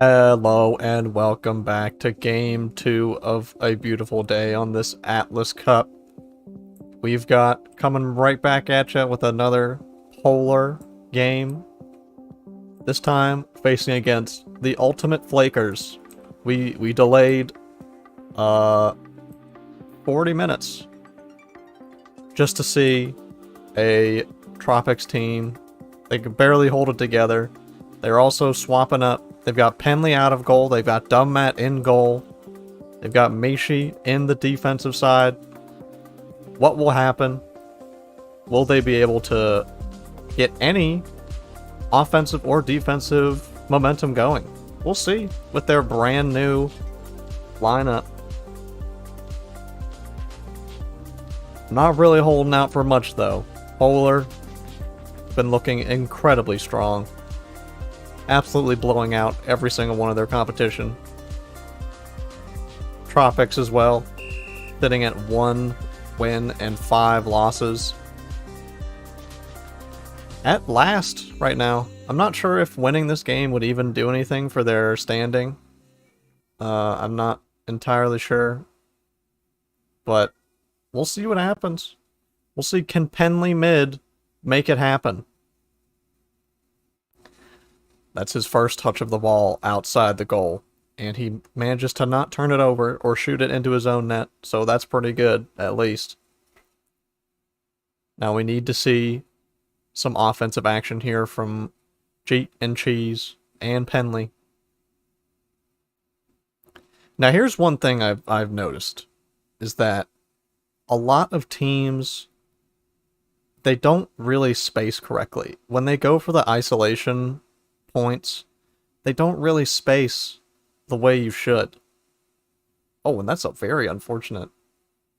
Hello and welcome back to game 2 of a beautiful day on this Atlas Cup. We've got coming right back at you with another polar game. This time facing against the Ultimate Flakers. We delayed 40 minutes just to see a Tropics team. They can barely hold it together. They're also swapping up. They've got Penley out of goal. They've got Dummat in goal. They've got Mishi in the defensive side. What will happen? Will they be able to get any offensive or defensive momentum going? We'll see with their brand new lineup. Not really holding out for much though. Polar been looking incredibly strong. Absolutely blowing out every single one of their competition. Tropics as well, sitting at 1 win and 5 losses. At last, right now. I'm not sure if winning this game would even do anything for their standing. I'm not entirely sure. But we'll see what happens. We'll see, can Penley mid make it happen? That's his first touch of the ball outside the goal. And he manages to not turn it over or shoot it into his own net. So that's pretty good, at least. Now we need to see some offensive action here from Jeet and Cheese and Penley. Now here's one thing I've noticed. Is that a lot of teams, they don't really space correctly. When they go for the isolation points, they don't really space the way you should. Oh, and that's a very unfortunate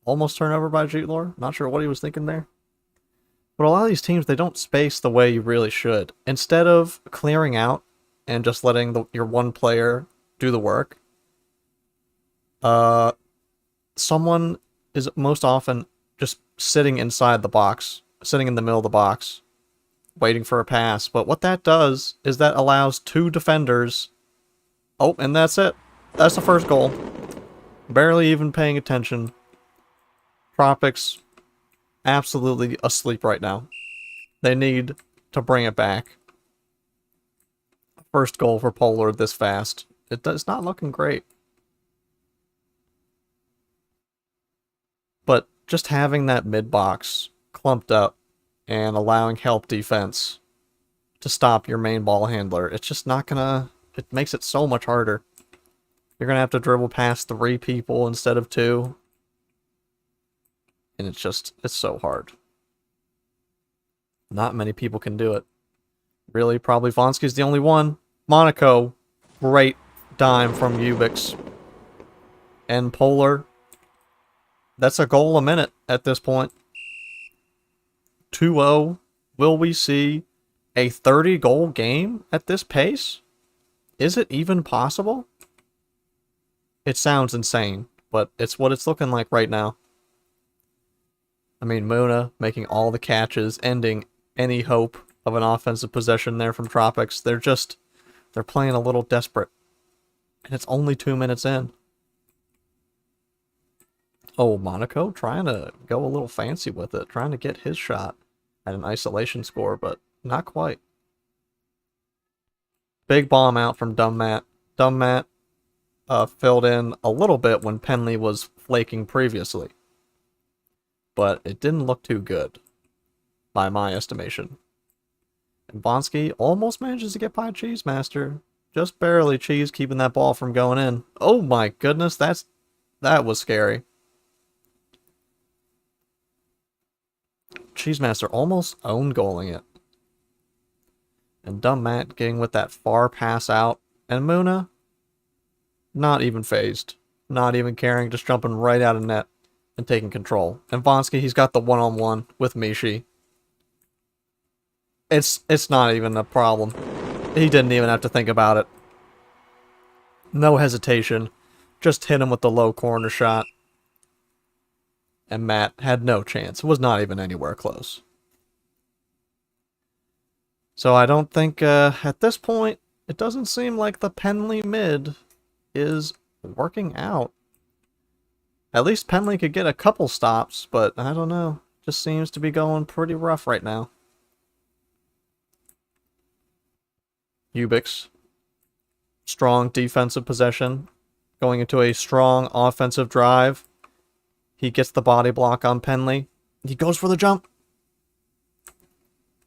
almost turnover by Jeetlor. Not sure what he was thinking there. But a lot of these teams, they don't space the way you really should. Instead of clearing out and just letting your one player do the work, someone is most often just sitting inside the box, sitting in the middle of the box, waiting for a pass. But what that does is that allows 2 defenders. Oh, and that's it. That's the first goal. Barely even paying attention. Tropics absolutely asleep right now. They need to bring it back. First goal for Polar this fast. It's not looking great. But just having that mid box clumped up and allowing help defense to stop your main ball handler, it's just not gonna... It makes it so much harder. You're gonna have to dribble past 3 people instead of 2. And it's so hard. Not many people can do it. Really, probably Vonsky's the only one. Monaco, great dime from Ubix. And Polar, that's a goal a minute at this point. 2-0. Will we see a 30-goal game at this pace? Is it even possible? It sounds insane, but it's what it's looking like right now. I mean, Muna making all the catches, ending any hope of an offensive possession there from Tropics. They're playing a little desperate. And it's only 2 minutes in. Oh, Monaco trying to go a little fancy with it, trying to get his shot at an isolation score, but not quite. Big bomb out from Dummat. Dummat filled in a little bit when Penley was flaking previously. But it didn't look too good, by my estimation. And Bonsky almost manages to get by Cheese Master. Just barely. Cheese keeping that ball from going in. Oh my goodness, that was scary. Cheese Master almost own goaling it. And Dummat getting with that far pass out. And Muna, not even phased. Not even caring, just jumping right out of net and taking control. And Vonsky, he's got the one-on-one with Mishi. It's not even a problem. He didn't even have to think about it. No hesitation. Just hit him with the low corner shot. And Matt had no chance. Was not even anywhere close. So I don't think, at this point, it doesn't seem like the Penley mid is working out. At least Penley could get a couple stops, but I don't know. Just seems to be going pretty rough right now. Ubix. Strong defensive possession. Going into a strong offensive drive. He gets the body block on Penley. He goes for the jump.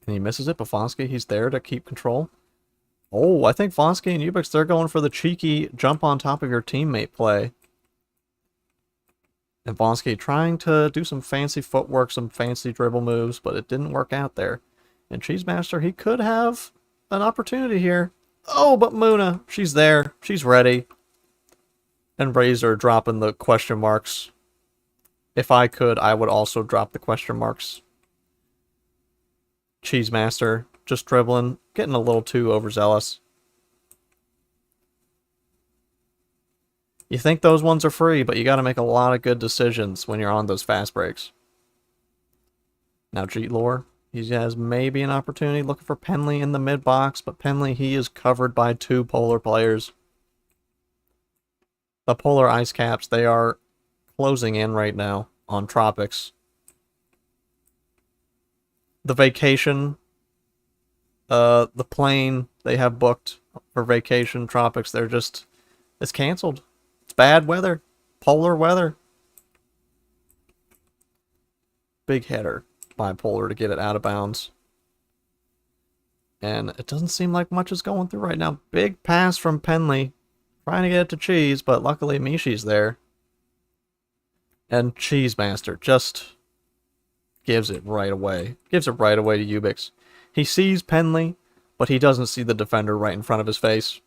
And he misses it. But Fonsky, he's there to keep control. Oh, I think Fonsky and Ubix, they're going for the cheeky jump on top of your teammate play. And Fonsky trying to do some fancy footwork, some fancy dribble moves, but it didn't work out there. And Cheesemaster, he could have an opportunity here. Oh, but Muna, she's there. She's ready. And Razor dropping the question marks. If I could, I would also drop the question marks. Cheesemaster just dribbling, getting a little too overzealous. You think those ones are free, but you got to make a lot of good decisions when you're on those fast breaks. Now Jeetlore, he has maybe an opportunity looking for Penley in the mid box, but Penley, he is covered by two Polar players. The Polar Ice Caps, they are closing in right now on Tropics. The vacation, the plane they have booked for vacation, Tropics, they're just, it's canceled. It's bad weather. Polar weather. Big header by Polar to get it out of bounds. And it doesn't seem like much is going through right now. Big pass from Penley. Trying to get it to Cheese, but luckily Mishi's there. And Cheesemaster just gives it right away. Gives it right away to Ubix. He sees Penley, but he doesn't see the defender right in front of his face.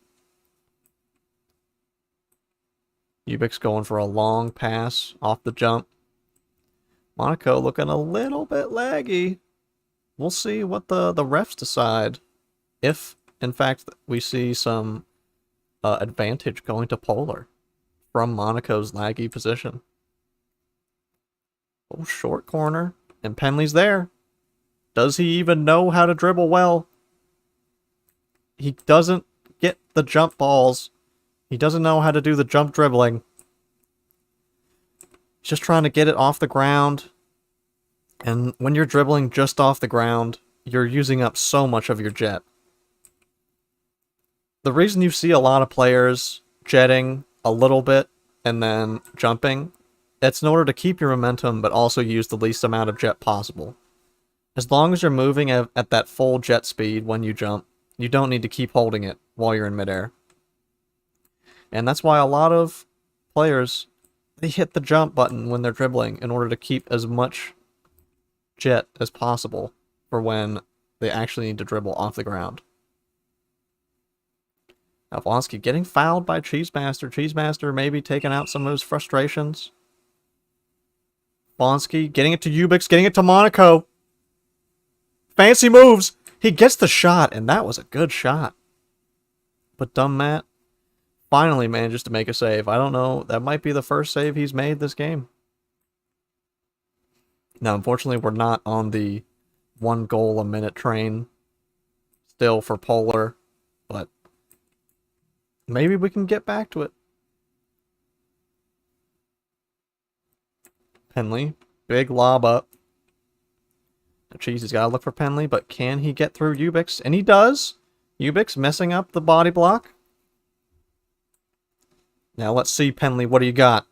Ubix going for a long pass off the jump. Monaco looking a little bit laggy. We'll see what the refs decide. If, in fact, we see some advantage going to Polar from Monaco's laggy position. Oh, short corner. And Penley's there. Does he even know how to dribble well? He doesn't get the jump balls. He doesn't know how to do the jump dribbling. He's just trying to get it off the ground. And when you're dribbling just off the ground, you're using up so much of your jet. The reason you see a lot of players jetting a little bit and then jumping, it's in order to keep your momentum but also use the least amount of jet possible. As long as you're moving at that full jet speed when you jump, you don't need to keep holding it while you're in midair. And that's why a lot of players, they hit the jump button when they're dribbling in order to keep as much jet as possible for when they actually need to dribble off the ground. Now Vonsky getting fouled by Cheesemaster. Cheesemaster maybe taking out some of his frustrations. Vonsky getting it to Ubix, getting it to Monaco. Fancy moves! He gets the shot, and that was a good shot. But dumb Matt finally manages to make a save. I don't know, that might be the first save he's made this game. Now, unfortunately, we're not on the 1 goal a minute train still for Polar, but maybe we can get back to it. Penley, big lob up. Cheese, he's got to look for Penley, but can he get through Ubix? And he does. Ubix messing up the body block. Now let's see, Penley, what do you got?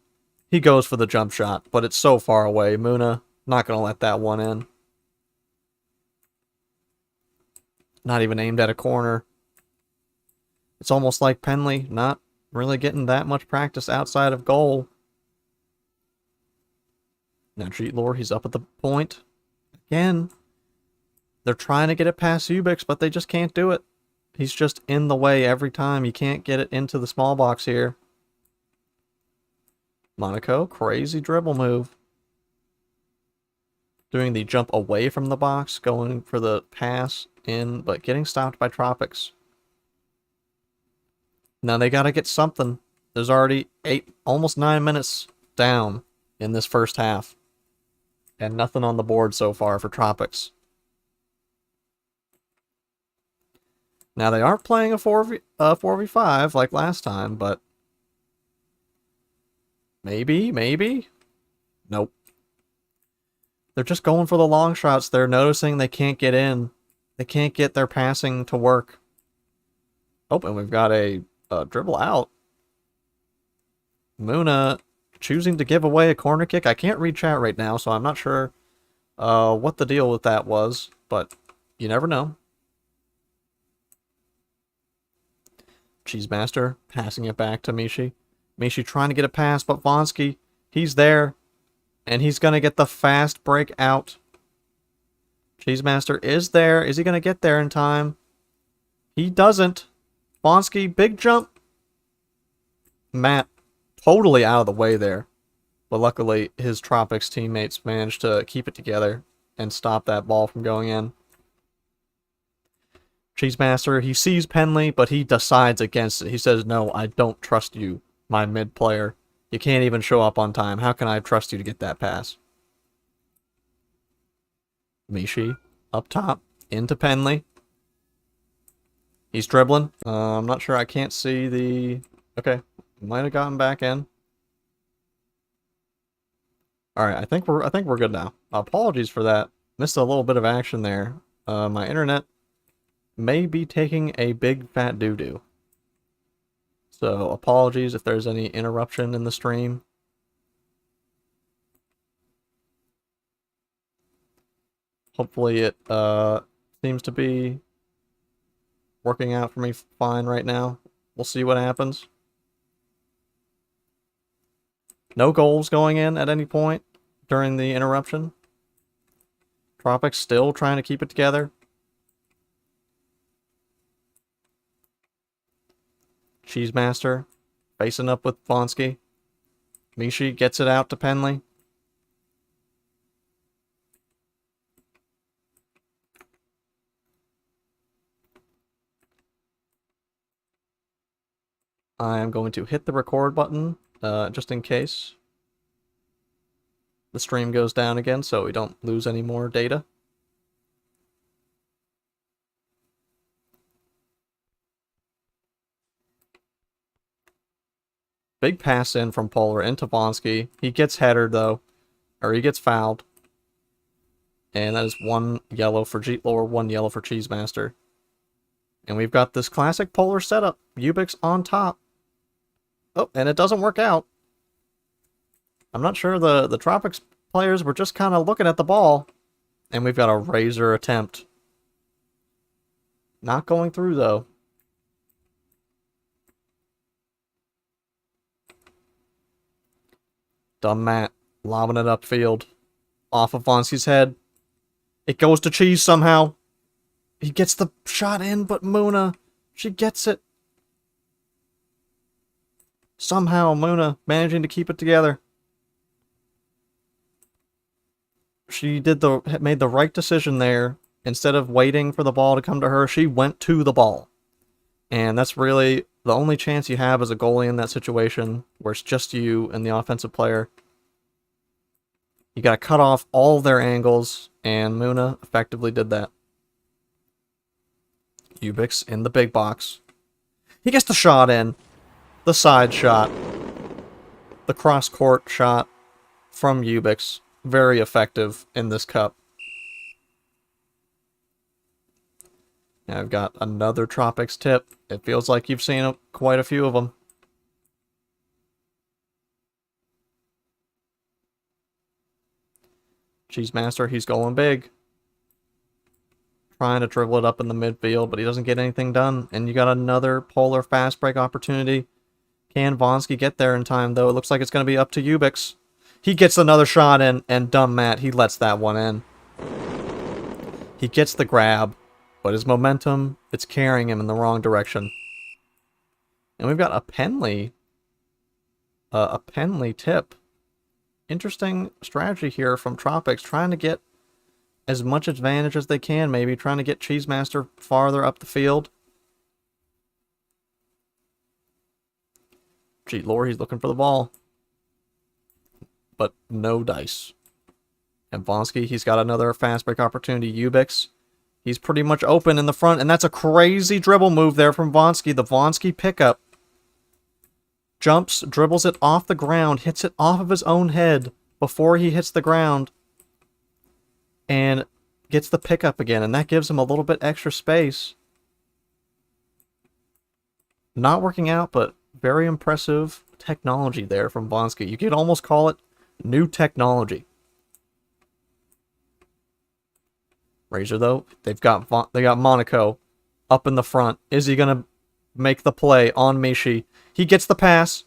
He goes for the jump shot, but it's so far away. Muna, not going to let that one in. Not even aimed at a corner. It's almost like Penley not really getting that much practice outside of goal. Now Jeetlore, he's up at the point. Again, they're trying to get it past Ubix, but they just can't do it. He's just in the way every time. You can't get it into the small box here. Monaco, crazy dribble move. Doing the jump away from the box, going for the pass in, but getting stopped by Tropics. Now they got to get something. There's already almost 9 minutes down in this first half. And nothing on the board so far for Tropics. Now, they aren't playing a 4v5 like last time, but maybe? Nope. They're just going for the long shots. They're noticing they can't get in. They can't get their passing to work. Oh, and we've got a dribble out. Muna choosing to give away a corner kick. I can't read chat right now, so I'm not sure what the deal with that was, but you never know. Cheesemaster passing it back to Mishi. Mishi trying to get a pass, but Vonsky, he's there. And he's going to get the fast break out. Cheesemaster is there. Is he going to get there in time? He doesn't. Vonsky, big jump. Matt, totally out of the way there. But luckily, his Tropics teammates managed to keep it together and stop that ball from going in. Cheesemaster, he sees Penley, but he decides against it. He says, no, I don't trust you, my mid player. You can't even show up on time. How can I trust you to get that pass? Mishi, up top, into Penley. He's dribbling. I'm not sure. I can't see the... Okay, might have gotten back in. All right, I think we're good now. Apologies for that. Missed a little bit of action there. My internet may be taking a big fat doo-doo. So apologies if there's any interruption in the stream. Hopefully it seems to be working out for me fine right now. We'll see what happens. No goals going in at any point during the interruption. Tropics still trying to keep it together. Cheesemaster facing up with Vonsky. Mishi gets it out to Penley. I am going to hit the record button just in case the stream goes down again so we don't lose any more data. Big pass in from Polar into Vonsky. He gets headed though, or he gets fouled. And that is one yellow for one yellow for Cheesemaster. And we've got this classic Polar setup. Ubix on top. Oh, and it doesn't work out. I'm not sure the Tropics players were just kind of looking at the ball. And we've got a razor attempt. Not going through though. Dumb Matt, lobbing it upfield. Off of Vonsky's head. It goes to Cheese somehow. He gets the shot in, but Muna, she gets it. Somehow, Muna managing to keep it together. She made the right decision there. Instead of waiting for the ball to come to her, she went to the ball. And that's really the only chance you have as a goalie in that situation, where it's just you and the offensive player. You gotta cut off all their angles, and Muna effectively did that. Ubix in the big box. He gets the shot in. The side shot. The cross-court shot from Ubix. Very effective in this cup. Now I've got another Tropics tip. It feels like you've seen quite a few of them. Cheesemaster, he's going big. Trying to dribble it up in the midfield, but he doesn't get anything done. And you got another Polar fast break opportunity. Can Vonsky get there in time, though? It looks like it's going to be up to Ubix. He gets another shot in, and dumb Matt, he lets that one in. He gets the grab, but his momentum, it's carrying him in the wrong direction. And we've got a Penley tip. Interesting strategy here from Tropics, trying to get as much advantage as they can, maybe trying to get Cheesemaster farther up the field. Gee, Lord, he's looking for the ball. But no dice. And Vonsky, he's got another fast break opportunity. Ubix He's pretty much open in the front, and that's a crazy dribble move there from Vonsky. The Vonsky pickup. Jumps, dribbles it off the ground, hits it off of his own head before he hits the ground, and gets the pickup again, and that gives him a little bit extra space. Not working out, but very impressive technology there from Vonsky. You could almost call it new technology. Razor, though, they got Monaco up in the front. Is he going to make the play on Mishi? He gets the pass.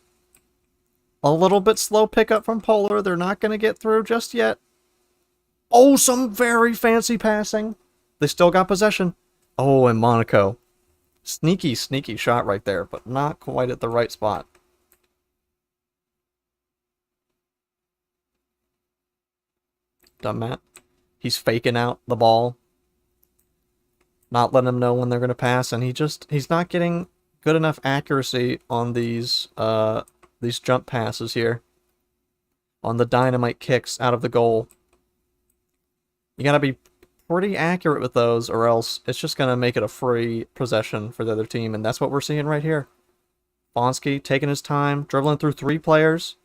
A little bit slow pickup from Polar. They're not going to get through just yet. Oh, some very fancy passing. They still got possession. Oh, and Monaco. Sneaky, sneaky shot right there, but not quite at the right spot. Done that. He's faking out the ball. Not letting them know when they're going to pass, and he's not getting good enough accuracy on these jump passes here. On the dynamite kicks out of the goal. You got to be pretty accurate with those, or else it's just going to make it a free possession for the other team, and that's what we're seeing right here. Vonsky taking his time, dribbling through 3 players.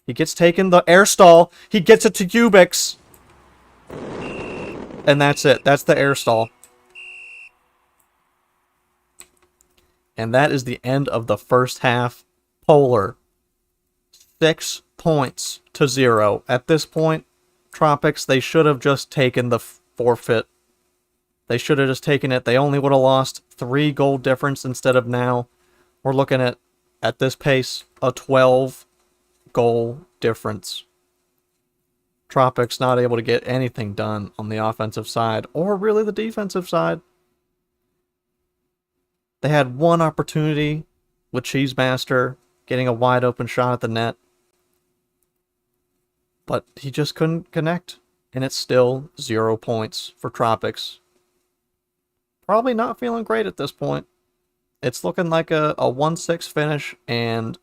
He gets taken the air stall. He gets it to Ubix. And that's it. That's the air stall. And that is the end of the first half. Polar. 6 points to 0. At this point, Tropics, they should have just taken the forfeit. They should have just taken it. They only would have lost 3 goal difference instead of now. We're looking at this pace, a 12 goal difference. Tropics not able to get anything done on the offensive side, or really the defensive side. They had one opportunity with Cheesemaster getting a wide open shot at the net, but he just couldn't connect, and it's still 0 points for Tropics. Probably not feeling great at this point. It's looking like a 1-6 finish and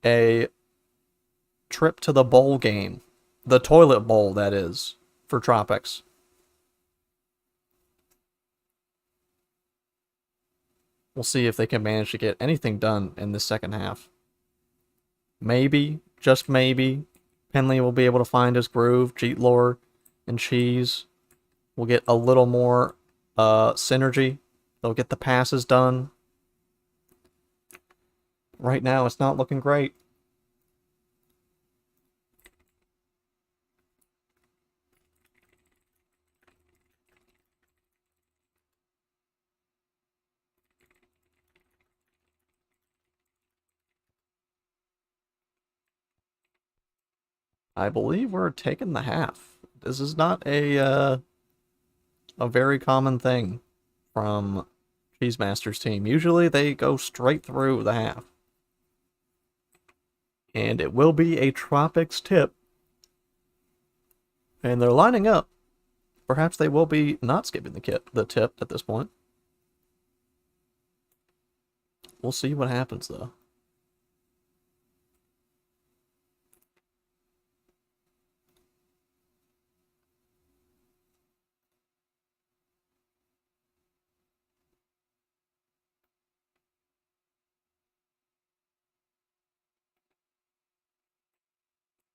a trip to the bowl game. The toilet bowl, that is, for Tropics. We'll see if they can manage to get anything done in the second half. Maybe, just maybe, Penley will be able to find his groove. Jeetlore and Cheese will get a little more synergy. They'll get the passes done. Right now, it's not looking great. I believe we're taking the half. This is not a very common thing from Cheesemaster's team. Usually they go straight through the half. And it will be a Tropics tip. And they're lining up. Perhaps they will be not skipping the tip at this point. We'll see what happens, though.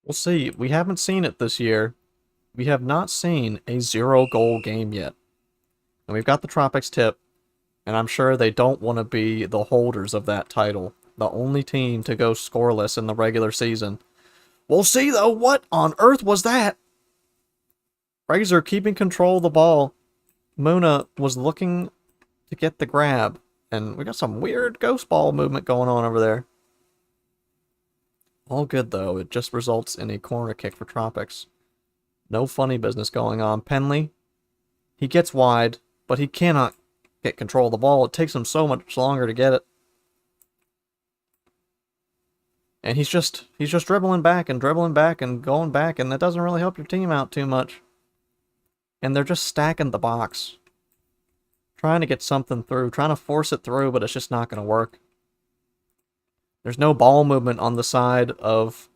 We'll see. We haven't seen it this year. We have not seen a 0-goal game yet. And we've got the Tropics tip, and I'm sure they don't want to be the holders of that title. The only team to go scoreless in the regular season. We'll see, though. What on earth was that? Razor keeping control of the ball. Muna was looking to get the grab. And we got some weird ghost ball movement going on over there. All good, though. It just results in a corner kick for Tropics. No funny business going on. Penley, he gets wide, but he cannot get control of the ball. It takes him so much longer to get it. And he's just dribbling back and going back, and that doesn't really help your team out too much. And they're just stacking the box. Trying to get something through, trying to force it through, but it's just not going to work. There's no ball movement on the side of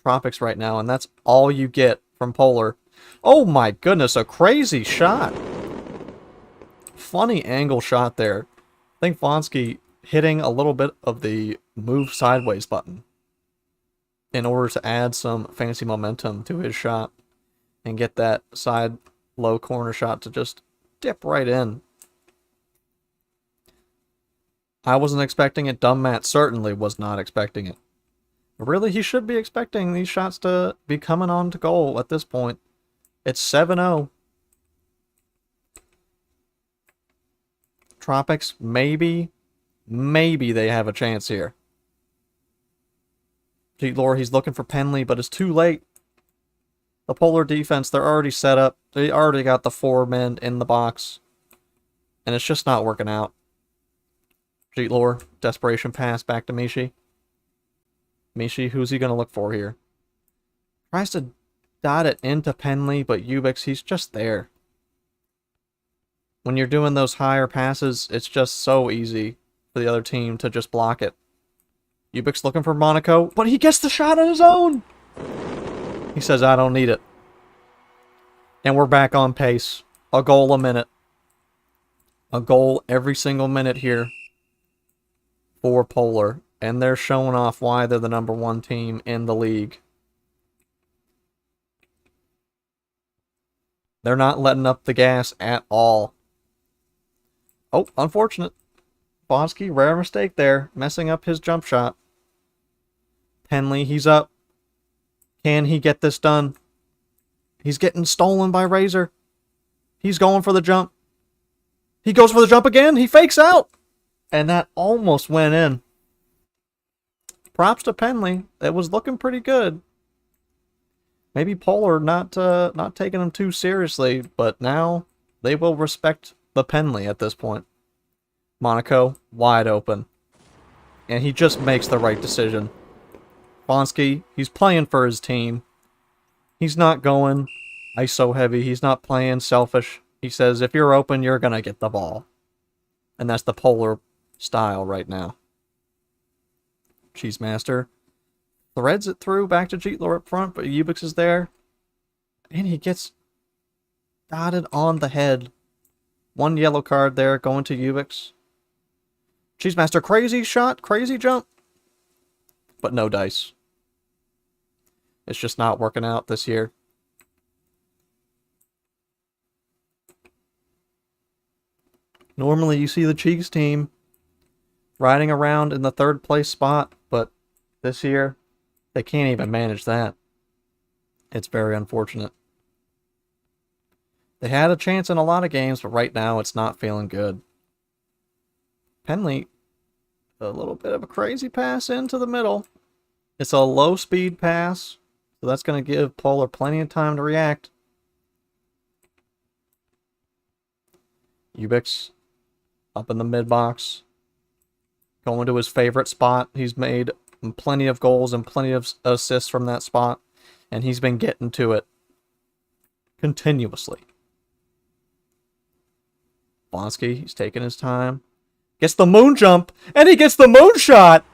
Tropics right now, and that's all you get from Polar. Oh my goodness, a crazy shot. Funny angle shot there. I think Vonsky hitting a little bit of the move sideways button in order to add some fancy momentum to his shot and get that side low corner shot to just dip right in. I wasn't expecting it. Dumb Matt certainly was not expecting it. Really, he should be expecting these shots to be coming on to goal at this point. It's 7-0. Tropics, maybe they have a chance here. Jeetlore, he's looking for Penley, but it's too late. The Polar defense, they're already set up. They already got the 4 men in the box. And it's just not working out. Jeetlore, desperation pass back to Mishi. Mishi, who's he going to look for here? Tries to dot it into Penley, but Ubix, he's just there. When you're doing those higher passes, it's just so easy for the other team to just block it. Ubix looking for Monaco, but he gets the shot on his own! He says, I don't need it. And we're back on pace. A goal a minute. A goal every single minute here for Polar. And they're showing off why they're the #1 team in the league. They're not letting up the gas at all. Oh, unfortunate. Bonsky, rare mistake there. Messing up his jump shot. Penley, he's up. Can he get this done? He's getting stolen by Razor. He's going for the jump. He goes for the jump again. He fakes out. And that almost went in. Props to Penley. It was looking pretty good. Maybe Polar not taking him too seriously, but now they will respect the Penley at this point. Monaco, wide open. And he just makes the right decision. Bonsky, he's playing for his team. He's not going ISO heavy. He's not playing selfish. He says, if you're open, you're going to get the ball. And that's the Polar style right now. Cheesemaster threads it through back to Jeetlore up front, but Ubix is there. And he gets dotted on the head. 1 yellow card there going to Ubix. Cheesemaster, crazy shot, crazy jump. But no dice. It's just not working out this year. Normally you see the Cheeks team riding around in the 3rd place spot, but this year they can't even manage that. It's very unfortunate. They had a chance in a lot of games, but right now it's not feeling good. Penley, a little bit of a crazy pass into the middle. It's a low-speed pass, so that's going to give Polar plenty of time to react. Ubix up in the mid-box. Going to his favorite spot. He's made plenty of goals and plenty of assists from that spot, and he's been getting to it continuously. Bonsky, he's taking his time. Gets the moon jump, and he gets the moon shot!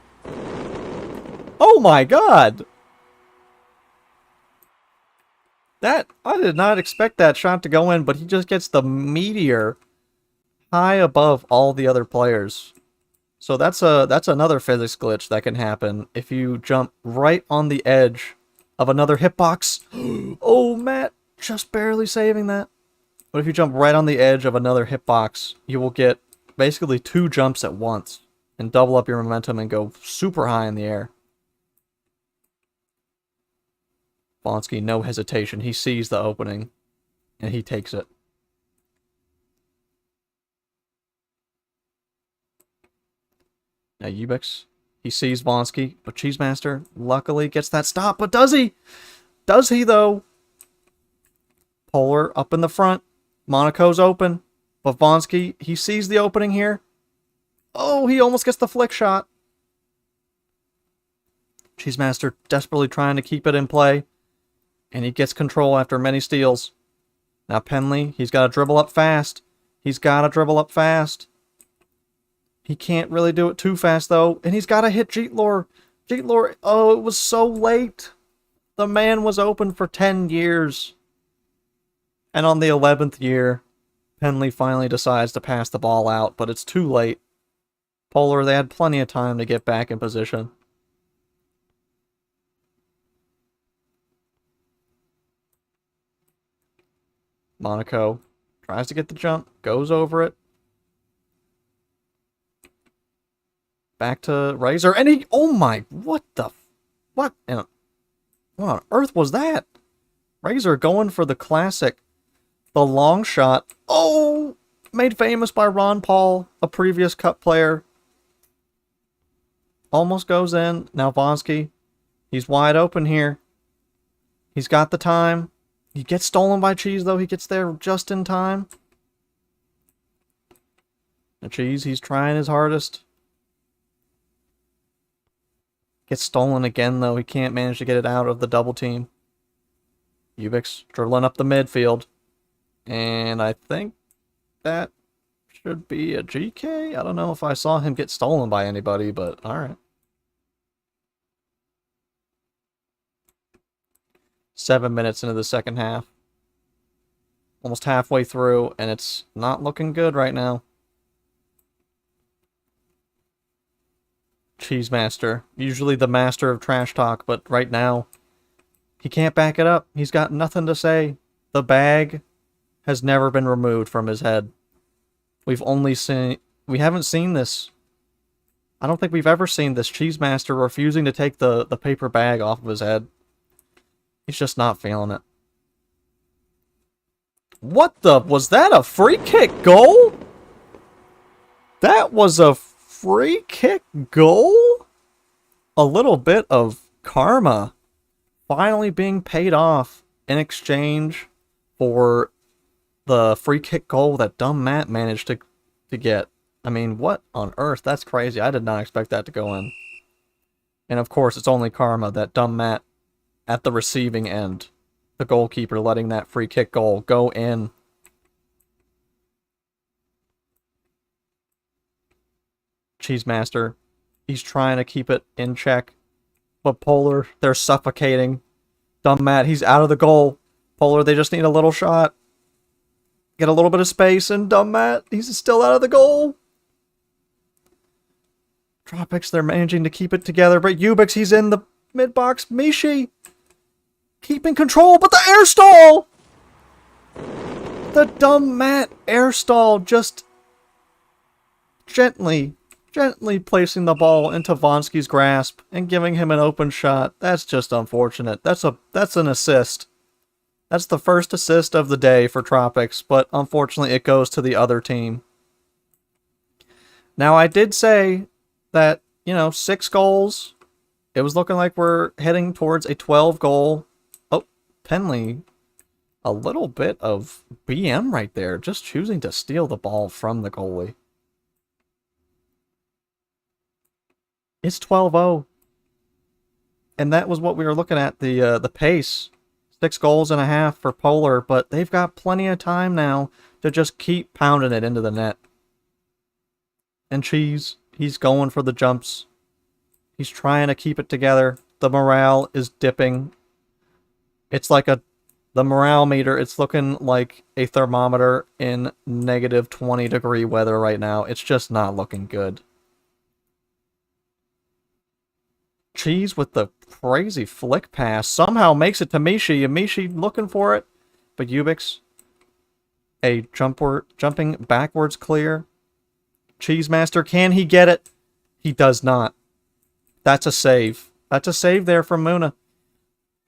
Oh my god! I did not expect that shot to go in, but he just gets the meteor high above all the other players. So that's another physics glitch that can happen if you jump right on the edge of another hitbox. Oh, Matt, just barely saving that. But if you jump right on the edge of another hitbox, you will get basically 2 jumps at once and double up your momentum and go super high in the air. Bonsky, no hesitation. He sees the opening and he takes it. Now Ubix, he sees Bonsky, but Cheesemaster luckily gets that stop. But does he? Does he though? Polar up in the front. Monaco's open. But Bonsky, he sees the opening here. Oh, he almost gets the flick shot. Cheesemaster desperately trying to keep it in play. And he gets control after many steals. Now Penley, he's got to dribble up fast. He's got to dribble up fast. He can't really do it too fast, though. And he's got to hit Jeetlore. Jeetlore, oh, it was so late. The man was open for 10 years. And on the 11th year, Henley finally decides to pass the ball out, but it's too late. Polar, they had plenty of time to get back in position. Monaco tries to get the jump, goes over it. Back to Razor, and he, oh my, what on earth was that? Razor going for the classic, the long shot. Oh, made famous by Ron Paul, a previous Cup player. Almost goes in. Now Vonsky, he's wide open here. He's got the time. He gets stolen by Cheese, though. He gets there just in time. And Cheese, he's trying his hardest. Gets stolen again, though. He can't manage to get it out of the double team. Ubix dribbling up the midfield. And I think that should be a GK. I don't know if I saw him get stolen by anybody, but alright. 7 minutes into the second half. Almost halfway through, and it's not looking good right now. Cheesemaster, usually the master of trash talk, but right now, he can't back it up. He's got nothing to say. The bag has never been removed from his head. We haven't seen this. I don't think we've ever seen this Cheesemaster refusing to take the paper bag off of his head. He's just not feeling it. What the? Was that a free kick goal? That was a free kick goal? A little bit of karma finally being paid off in exchange for the free kick goal that dumb Matt managed to get. I mean, what on earth? That's crazy. I did not expect that to go in. And of course, it's only karma that dumb Matt at the receiving end, the goalkeeper, letting that free kick goal go in. Cheesemaster, he's trying to keep it in check, but Polar, they're suffocating. Dumb Matt, he's out of the goal. Polar, they just need a little shot. Get a little bit of space, and dumb Matt, he's still out of the goal. Tropics, they're managing to keep it together, but Ubix, he's in the mid-box. Mishi, keeping control, but the air stall! The dumb Matt air stall, just gently placing the ball into Vonsky's grasp and giving him an open shot. That's just unfortunate. That's an assist. That's the first assist of the day for Tropics, but unfortunately it goes to the other team. Now, I did say that, 6 goals. It was looking like we're heading towards a 12-goal. Oh, Penley, a little bit of BM right there, just choosing to steal the ball from the goalie. It's 12-0. And that was what we were looking at, the pace. 6 goals and a half for Polar, but they've got plenty of time now to just keep pounding it into the net. And Cheese, he's going for the jumps. He's trying to keep it together. The morale is dipping. It's like the morale meter, it's looking like a thermometer in negative 20-degree weather right now. It's just not looking good. Cheese with the crazy flick pass somehow makes it to Mishi, and Mishi looking for it, but Ubix, a jumping backwards clear. Cheesemaster, can he get it? He does not. That's a save. That's a save there from Muna.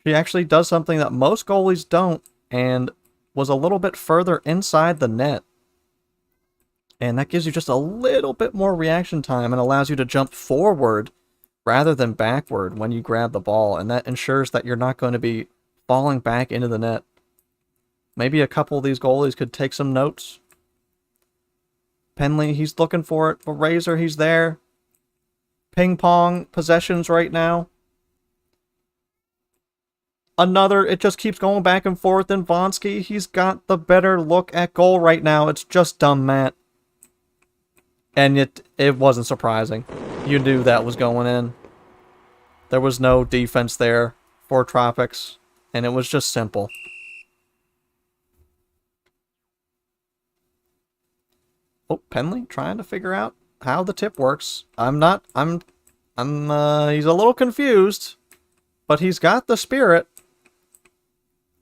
She actually does something that most goalies don't, and was a little bit further inside the net. And that gives you just a little bit more reaction time and allows you to jump forward rather than backward when you grab the ball, and that ensures that you're not going to be falling back into the net. Maybe a couple of these goalies could take some notes. Penley, he's looking for it, but Razor, he's there. Ping pong possessions right now. It just keeps going back and forth, and Vonsky, he's got the better look at goal right now. It's just dumb Matt. And it wasn't surprising. You knew that was going in. There was no defense there for Tropics, and it was just simple. Oh, Penley trying to figure out how the tip works. He's a little confused, but he's got the spirit.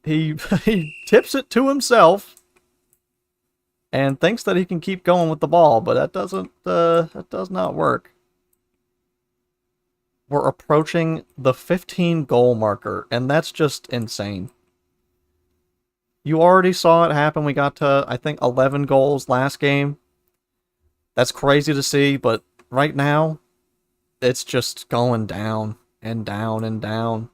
He he tips it to himself and thinks that he can keep going with the ball, but that does not work. We're approaching the 15 goal marker, and that's just insane. You already saw it happen. We got to, I think, 11 goals last game. That's crazy to see, but right now, it's just going down and down and down.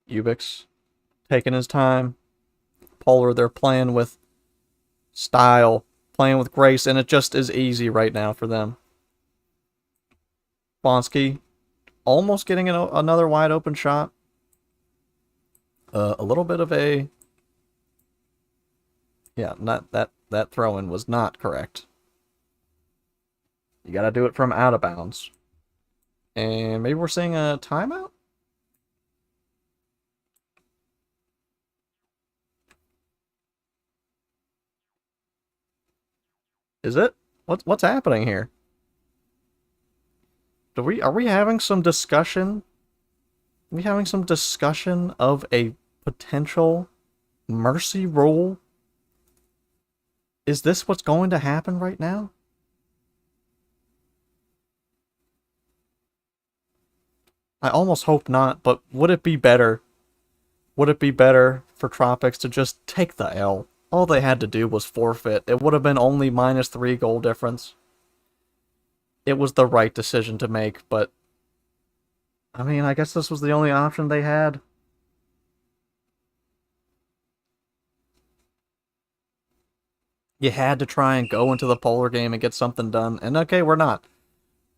Ubix taking his time. Polar, they're playing with style, playing with grace, and it just is easy right now for them. Bonsky almost getting another wide open shot. A little bit of a... Yeah, not that throw-in was not correct. You gotta do it from out of bounds. And maybe we're seeing a timeout? Is it? What's happening here? Are we having some discussion? Are we having some discussion of a potential mercy rule? Is this what's going to happen right now? I almost hope not, but would it be better? Would it be better for Tropics to just take the L? All they had to do was forfeit. It would have been only -3 goal difference. It was the right decision to make, but... I mean, I guess this was the only option they had. You had to try and go into the Polar game and get something done. And okay, we're not.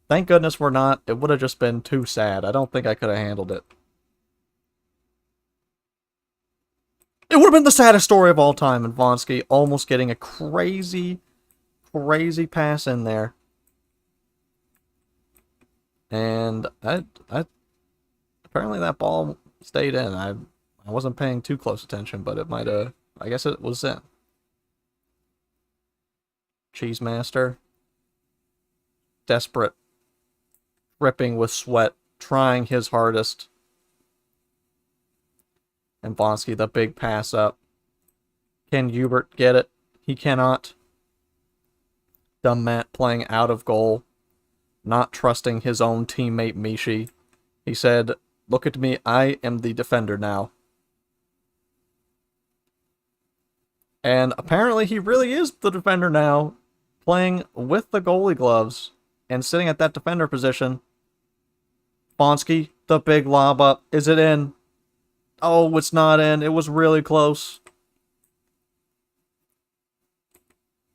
Thank goodness we're not. It would have just been too sad. I don't think I could have handled it. It would have been the saddest story of all time, and Vonsky almost getting a crazy, crazy pass in there. And apparently that ball stayed in. I wasn't paying too close attention, but it might have... I guess it was in. Cheesemaster. Desperate. Dripping with sweat. Trying his hardest. And Bonsky, the big pass up. Can Hubert get it? He cannot. Dumb Matt playing out of goal. Not trusting his own teammate Mishi. He said, "Look at me, I am the defender now." And apparently he really is the defender now, playing with the goalie gloves and sitting at that defender position. Bonsky, the big lob up. Is it in? Oh, it's not in. It was really close.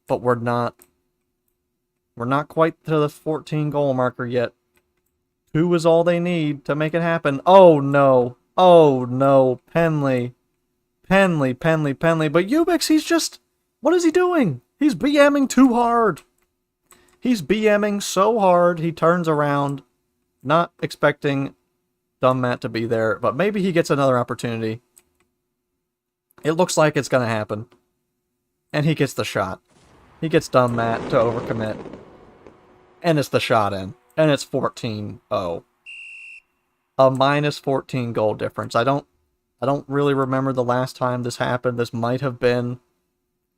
But we're not quite to the 14 goal marker yet. 2 is all they need to make it happen. Oh no. Oh no. Penley. But Ubix, he's just... What is he doing? He's BMing too hard. He's BMing so hard, he turns around, not expecting Dumb Matt to be there, but maybe he gets another opportunity. It looks like it's going to happen. And he gets the shot. He gets Dumb Matt to overcommit. And it's the shot in. And it's 14-0. A -14 goal difference. I don't really remember the last time this happened. This might have been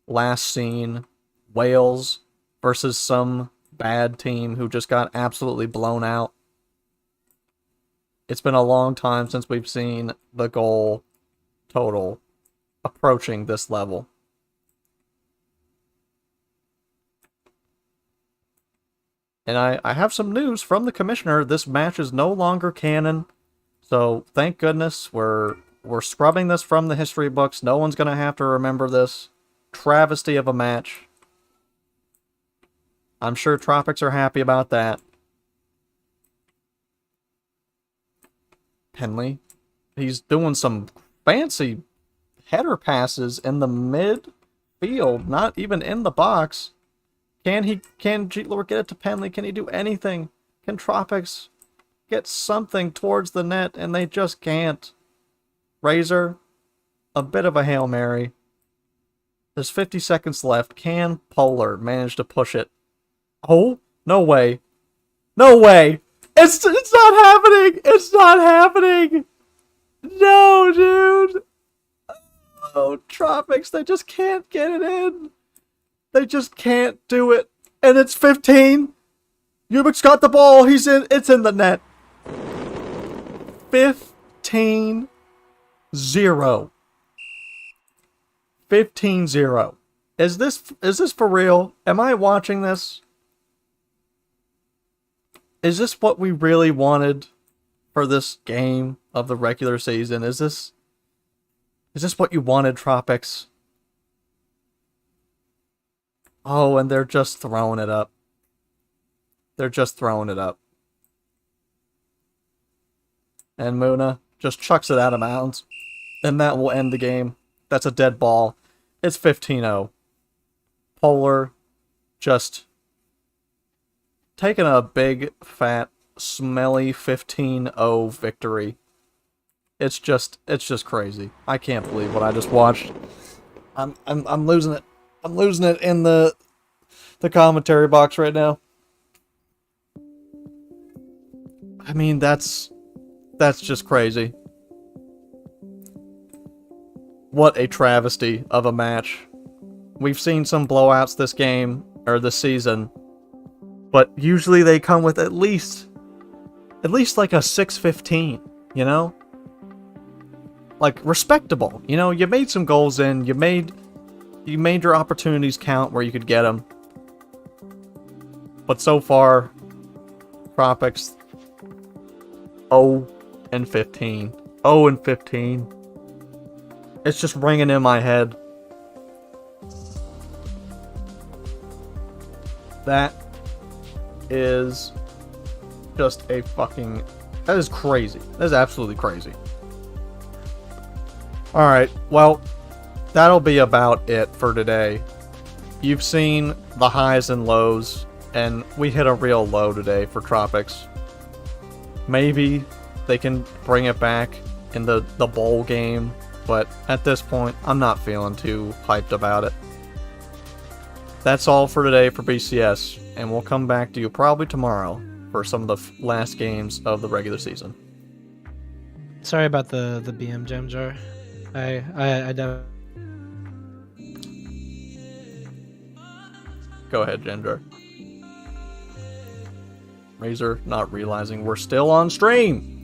last seen Wales versus some bad team who just got absolutely blown out. It's been a long time since we've seen the goal total approaching this level. And I have some news from the commissioner. This match is no longer canon. So thank goodness we're scrubbing this from the history books. No one's going to have to remember this travesty of a match. I'm sure Tropics are happy about that. Penley. He's doing some fancy header passes in the midfield, not even in the box. Can Jeetlor get it to Penley? Can he do anything? Can Tropics get something towards the net? And they just can't. Razor, a bit of a Hail Mary. There's 50 seconds left. Can Polar manage to push it? Oh, no way. No way! It's not happening! It's not happening! No, dude! Oh, Tropics, they just can't get it in. They just can't do it. And it's 15. Ubik's got the ball. He's in. It's in the net. 15-0. 15-0. Is this for real? Am I watching this? Is this what we really wanted for this game of the regular season? Is this what you wanted, Tropics? Oh, and they're just throwing it up. They're just throwing it up. And Muna just chucks it out of bounds. And that will end the game. That's a dead ball. It's 15-0. Polar just taking a big, fat, smelly 15-0 victory. It's just crazy. I can't believe what I just watched. I'm losing it. I'm losing it in the commentary box right now. I mean, that's just crazy. What a travesty of a match. We've seen some blowouts this game, or this season, but usually they come with at least like a 6-15, you know? Like, respectable. You know, you made some goals in, you made your opportunities count where you could get them. But so far, Tropics 0-15. 0-15. It's just ringing in my head. That is just a fucking... That is crazy. That is absolutely crazy. Alright, well, that'll be about it for today. You've seen the highs and lows, and we hit a real low today for Tropics. Maybe they can bring it back in the bowl game, but at this point, I'm not feeling too hyped about it. That's all for today for BCS, and we'll come back to you probably tomorrow for some of the last games of the regular season. Sorry about the BM gem jar. I Go ahead, Ginger. Razor not realizing we're still on stream.